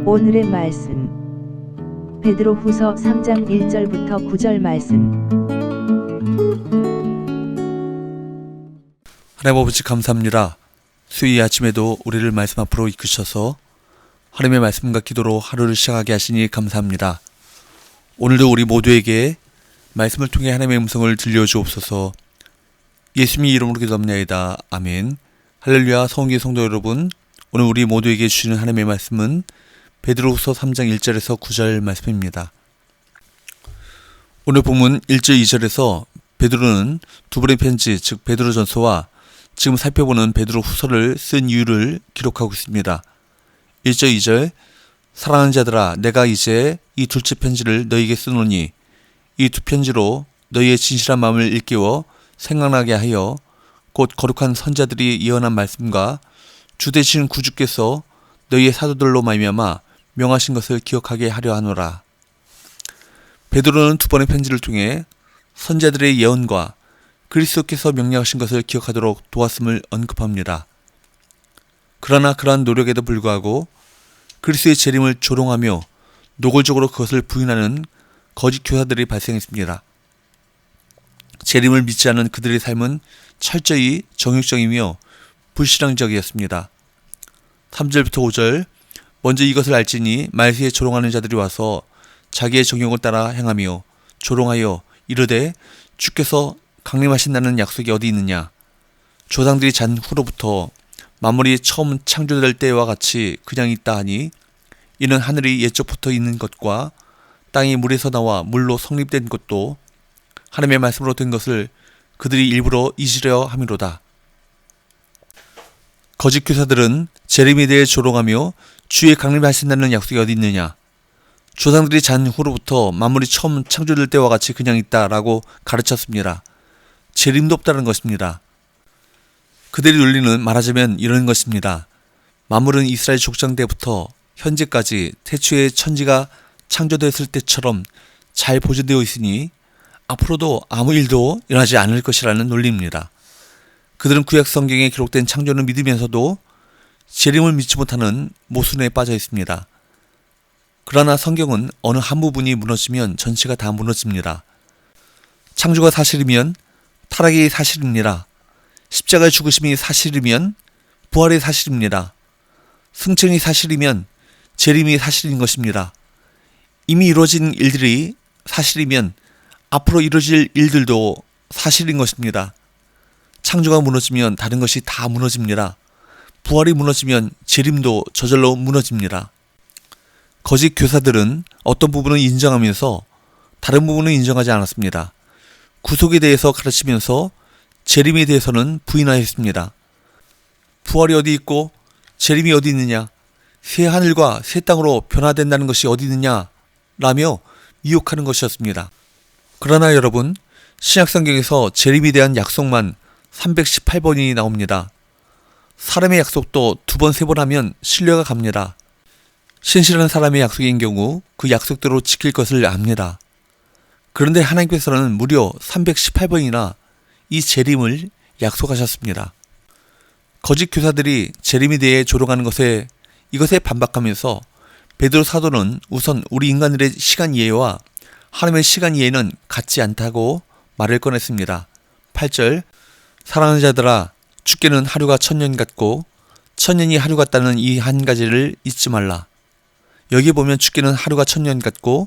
오늘의 말씀 베드로후서 3장 1절부터 9절 말씀. 하나님 아버지 감사합니다. 수요일 아침에도 우리를 말씀 앞으로 이끄셔서 하나님의 말씀과 기도로 하루를 시작하게 하시니 감사합니다. 오늘도 우리 모두에게 말씀을 통해 하나님의 음성을 들려주옵소서. 예수님의 이름으로 기도합니다. 아멘. 할렐루야. 성경의 성도 여러분, 오늘 우리 모두에게 주시는 하나님의 말씀은 베드로후서 3장 1절에서 9절 말씀입니다. 오늘 본문 1절 2절에서 베드로는 두 번의 편지, 즉 베드로전서와 지금 살펴보는 베드로후서를 쓴 이유를 기록하고 있습니다. 1절 2절, 사랑하는 자들아, 내가 이제 이 둘째 편지를 너희에게 쓰노니 이 두 편지로 너희의 진실한 마음을 일깨워 생각나게 하여 곧 거룩한 선자들이 예언한 말씀과 주 되신 구주께서 너희의 사도들로 말미암아 명하신 것을 기억하게 하려 하노라. 베드로는 두 번의 편지를 통해 선자들의 예언과 그리스도께서 명령하신 것을 기억하도록 도왔음을 언급합니다. 그러나 그러한 노력에도 불구하고 그리스도의 재림을 조롱하며 노골적으로 그것을 부인하는 거짓 교사들이 발생했습니다. 재림을 믿지 않은 그들의 삶은 철저히 정욕적이며 불신앙적이었습니다. 3절부터 5절, 먼저 이것을 알지니 말세에 조롱하는 자들이 와서 자기의 정욕을 따라 행하며 조롱하여 이르되 주께서 강림하신다는 약속이 어디 있느냐. 조상들이 잔 후로부터 만물이 처음 창조될 때와 같이 그냥 있다 하니 이는 하늘이 옛적부터 있는 것과 땅이 물에서 나와 물로 성립된 것도 하나님의 말씀으로 된 것을 그들이 일부러 잊으려 함이로다. 거짓 교사들은 재림에 대해 조롱하며 주의 강림하신다는 약속이 어디 있느냐. 조상들이 잔 후로부터 만물이 처음 창조될 때와 같이 그냥 있다라고 가르쳤습니다. 재림도 없다는 것입니다. 그들의 논리는 말하자면 이런 것입니다. 만물은 이스라엘 족장 때부터 현재까지 태초에 천지가 창조됐을 때처럼 잘 보존되어 있으니 앞으로도 아무 일도 일어나지 않을 것이라는 논리입니다. 그들은 구약 성경에 기록된 창조를 믿으면서도 재림을 믿지 못하는 모순에 빠져 있습니다. 그러나 성경은 어느 한 부분이 무너지면 전체가 다 무너집니다. 창조가 사실이면 타락이 사실입니다. 십자가의 죽으심이 사실이면 부활이 사실입니다. 승천이 사실이면 재림이 사실인 것입니다. 이미 이루어진 일들이 사실이면 앞으로 이루어질 일들도 사실인 것입니다. 창조가 무너지면 다른 것이 다 무너집니다. 부활이 무너지면 재림도 저절로 무너집니다. 거짓 교사들은 어떤 부분은 인정하면서 다른 부분은 인정하지 않았습니다. 구속에 대해서 가르치면서 재림에 대해서는 부인하였습니다. 부활이 어디 있고 재림이 어디 있느냐, 새 하늘과 새 땅으로 변화된다는 것이 어디 있느냐 라며 미혹하는 것이었습니다. 그러나 여러분, 신약성경에서 재림에 대한 약속만 318번이 나옵니다. 사람의 약속도 2번, 3번 하면 신뢰가 갑니다. 신실한 사람의 약속인 경우 그 약속대로 지킬 것을 압니다. 그런데 하나님께서는 무려 318번이나 이 재림을 약속하셨습니다. 거짓 교사들이 재림에 대해 조롱하는 이것에 반박하면서 베드로 사도는 우선 우리 인간들의 시간 이해와 하나님의 시간 이해는 같지 않다고 말을 꺼냈습니다. 8절, 사랑하는 자들아, 주께는 하루가 1000년 같고 1000년이 하루 같다는 이 한 가지를 잊지 말라. 여기 보면 주께는 하루가 1000년 같고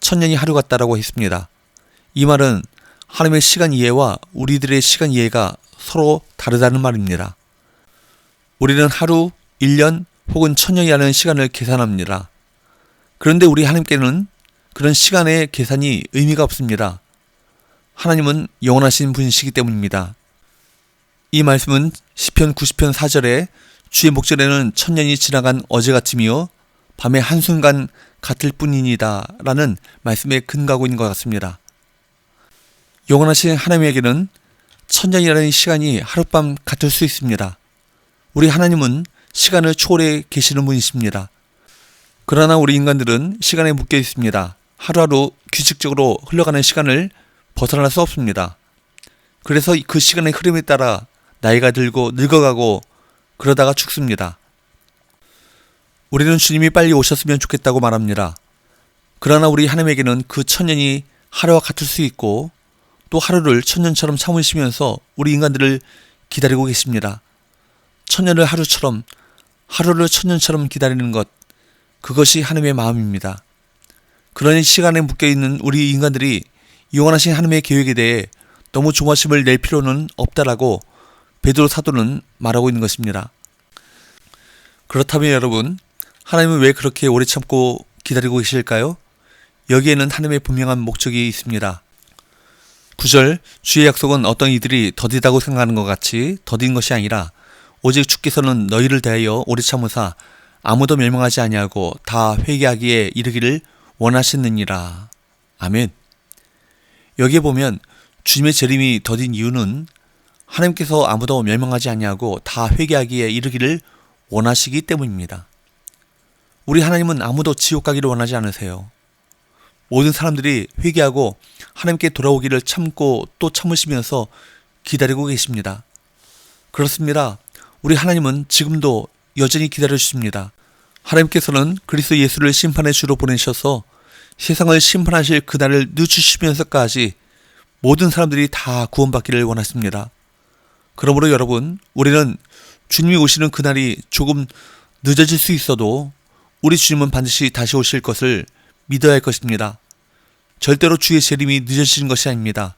1000년이 하루 같다라고 했습니다. 이 말은 하나님의 시간 이해와 우리들의 시간 이해가 서로 다르다는 말입니다. 우리는 하루, 1년 혹은 1000년이라는 시간을 계산합니다. 그런데 우리 하나님께는 그런 시간의 계산이 의미가 없습니다. 하나님은 영원하신 분이시기 때문입니다. 이 말씀은 시편 90편 4절에 주의 목전에는 1000년이 지나간 어제 같으며 밤의 한순간 같을 뿐이니다 라는 말씀에 근거하고 있는 것 같습니다. 영원하신 하나님에게는 1000년이라는 시간이 하룻밤 같을 수 있습니다. 우리 하나님은 시간을 초월해 계시는 분이십니다. 그러나 우리 인간들은 시간에 묶여 있습니다. 하루하루 규칙적으로 흘러가는 시간을 벗어날 수 없습니다. 그래서 그 시간의 흐름에 따라 나이가 들고 늙어가고 그러다가 죽습니다. 우리는 주님이 빨리 오셨으면 좋겠다고 말합니다. 그러나 우리 하나님에게는 그 천년이 하루와 같을 수 있고 또 하루를 천년처럼 참으시면서 우리 인간들을 기다리고 계십니다. 천년을 하루처럼, 하루를 천년처럼 기다리는 것, 그것이 하나님의 마음입니다. 그러니 시간에 묶여있는 우리 인간들이 영원하신 하나님의 계획에 대해 너무 조바심을 낼 필요는 없다라고 베드로 사도는 말하고 있는 것입니다. 그렇다면 여러분, 하나님은 왜 그렇게 오래 참고 기다리고 계실까요? 여기에는 하나님의 분명한 목적이 있습니다. 9절, 주의 약속은 어떤 이들이 더디다고 생각하는 것 같이 더딘 것이 아니라 오직 주께서는 너희를 대하여 오래 참으사 아무도 멸망하지 아니하고 다 회개하기에 이르기를 원하셨느니라. 아멘. 여기에 보면 주님의 재림이 더딘 이유는 하나님께서 아무도 멸망하지 아니하고 다 회개하기에 이르기를 원하시기 때문입니다. 우리 하나님은 아무도 지옥 가기를 원하지 않으세요. 모든 사람들이 회개하고 하나님께 돌아오기를 참고 또 참으시면서 기다리고 계십니다. 그렇습니다. 우리 하나님은 지금도 여전히 기다려주십니다. 하나님께서는 그리스도 예수를 심판의 주로 보내셔서 세상을 심판하실 그날을 늦추시면서까지 모든 사람들이 다 구원받기를 원하십니다. 그러므로 여러분, 우리는 주님이 오시는 그날이 조금 늦어질 수 있어도 우리 주님은 반드시 다시 오실 것을 믿어야 할 것입니다. 절대로 주의 재림이 늦어지는 것이 아닙니다.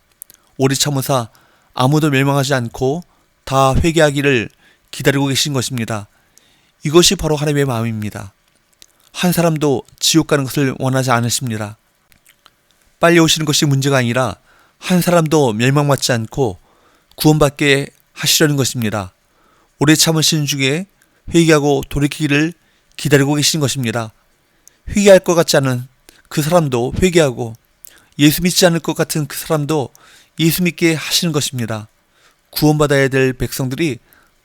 오래 참으사 아무도 멸망하지 않고 다 회개하기를 기다리고 계신 것입니다. 이것이 바로 하나님의 마음입니다. 한 사람도 지옥 가는 것을 원하지 않으십니다. 빨리 오시는 것이 문제가 아니라 한 사람도 멸망받지 않고 구원받게 하시려는 것입니다. 오래 참으시는 중에 회개하고 돌이키기를 기다리고 계신 것입니다. 회개할 것 같지 않은 그 사람도 회개하고 예수 믿지 않을 것 같은 그 사람도 예수 믿게 하시는 것입니다. 구원받아야 될 백성들이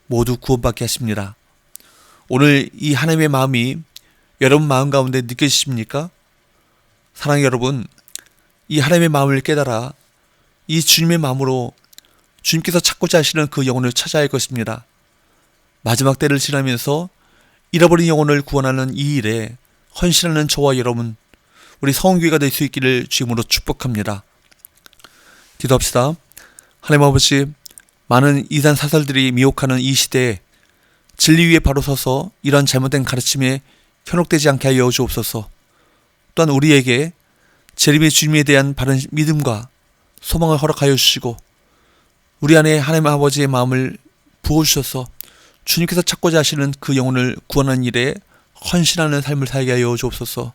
모두 구원받게 하십니다. 오늘 이 하나님의 마음이 여러분 마음 가운데 느껴지십니까? 사랑하는 여러분, 이 하나님의 마음을 깨달아 이 주님의 마음으로 주님께서 찾고자 하시는 그 영혼을 찾아야 할 것입니다. 마지막 때를 지나면서 잃어버린 영혼을 구원하는 이 일에 헌신하는 저와 여러분, 우리 성교회가 될 수 있기를 주님으로 축복합니다. 기도합시다. 하나님 아버지, 많은 이단 사설들이 미혹하는 이 시대에 진리 위에 바로 서서 이런 잘못된 가르침에 현혹되지 않게 하여 주옵소서. 또한 우리에게 재림의 주님에 대한 바른 믿음과 소망을 허락하여 주시고 우리 안에 하나님 아버지의 마음을 부어주셔서 주님께서 찾고자 하시는 그 영혼을 구원하는 일에 헌신하는 삶을 살게 하여 주옵소서.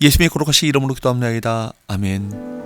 예수님의 거룩하신 이름으로 기도합니다. 아멘.